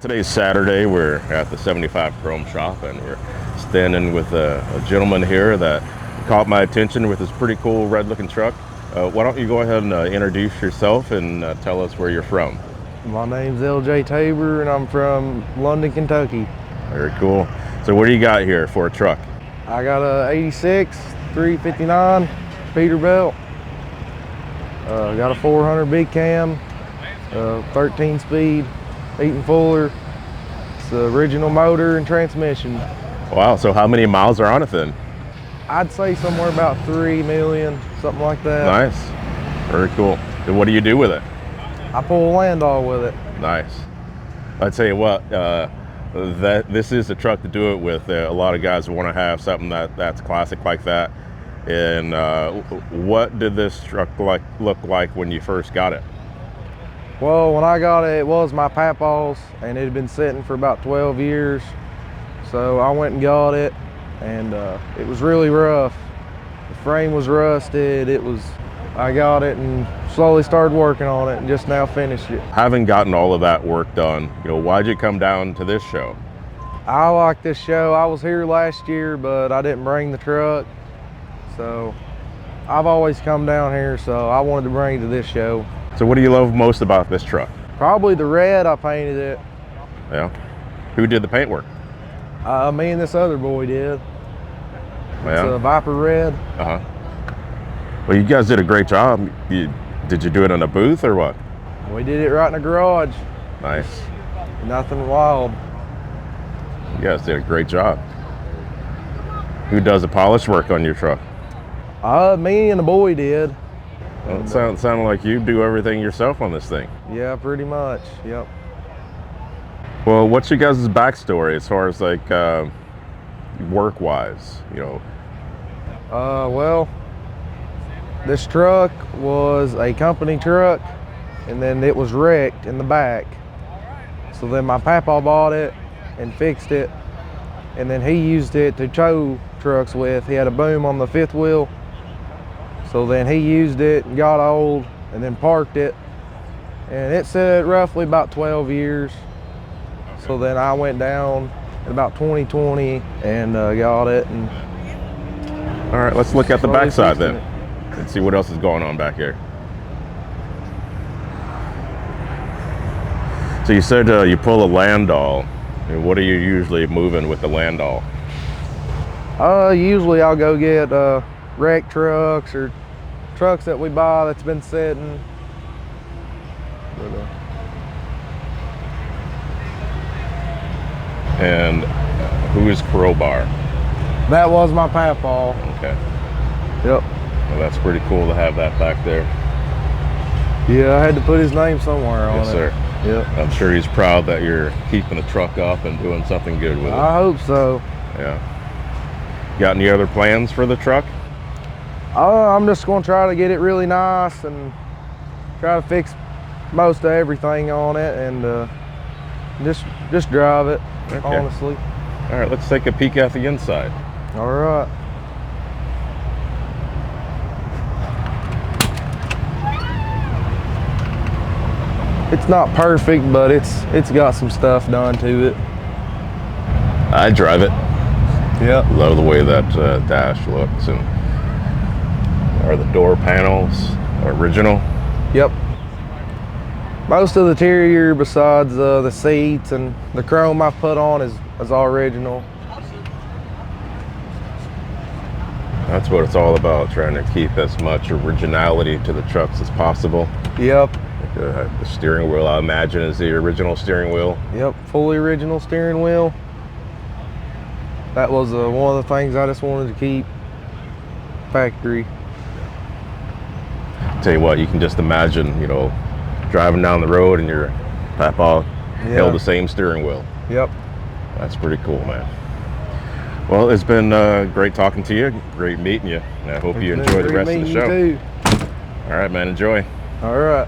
Today's Saturday. We're at the 75 Chrome shop and we're standing with a gentleman here that caught my attention with his pretty cool red looking truck. Why don't you go ahead and introduce yourself and tell us where you're from. My name's LJ Tabor and I'm from London, Kentucky. Very cool. So what do you got here for a truck? I got a 86 359 Peterbilt. Got a 400 big cam, 13 speed, Eaton Fuller. It's the original motor and transmission. Wow, so how many miles are on it then? I'd say somewhere about 3 million, something like that. Nice, very cool. And what do you do with it? I pull a land-all with it. Nice. I tell you what, this is a truck to do it with. A lot of guys want to have something that's classic like that. And what did this truck look like when you first got it? Well, when I got it, it was my papaw's, and it had been sitting for about 12 years. So I went and got it, and it was really rough. The frame was rusted. I got it and slowly started working on it and just now finished it. Having gotten all of that work done, why'd you come down to this show? I like this show. I was here last year, but I didn't bring the truck. So I've always come down here, so I wanted to bring it to this show. So what do you love most about this truck? Probably the red. I painted it. Yeah. Who did the paint work? Me and this other boy did. Yeah. It's a Viper red. Uh-huh. Well, you guys did a great job. Did you do it in a booth or what? We did it right in the garage. Nice. Nothing wild. You guys did a great job. Who does the polish work on your truck? Me and the boy did. Well, it sounded like you do everything yourself on this thing. Yeah, pretty much. Yep. Well, what's your guys' backstory as far as like work-wise? Well, this truck was a company truck, and then it was wrecked in the back. So then my papa bought it and fixed it, and then he used it to tow trucks with. He had a boom on the fifth wheel. So then he used it and got old and then parked it. And it sat roughly about 12 years. So then I went down in about 2020 and got it. And all right, let's look at the backside then and see what else is going on back here. So you said you pull a land-all. What are you usually moving with the land-all? Usually I'll go get wrecked trucks or trucks that we buy that's been sitting. And who is Crowbar? That was my papaw. Okay. Yep. Well, that's pretty cool to have that back there. Yeah, I had to put his name somewhere on it. Yes, sir. Yep. I'm sure he's proud that you're keeping the truck up and doing something good with it. I hope so. Yeah. Got any other plans for the truck? I'm just going to try to get it really nice and try to fix most of everything on it and just drive it, okay. Honestly. All right, let's take a peek at the inside. All right. It's not perfect, but it's got some stuff done to it. I drive it. Yep. Love the way that dash looks. And are the door panels original? Yep. Most of the interior, besides the seats and the chrome I've put on, is all original. That's what it's all about, trying to keep as much originality to the trucks as possible. Yep. Like the steering wheel, I imagine, is the original steering wheel. Yep, fully original steering wheel. That was one of the things I just wanted to keep factory. Tell you what, you can just imagine, driving down the road and your papa held the same steering wheel. Yep. That's pretty cool, man. Well, it's been great talking to you. Great meeting you. And I hope you enjoy the rest of the show. You too. All right, man. Enjoy. All right.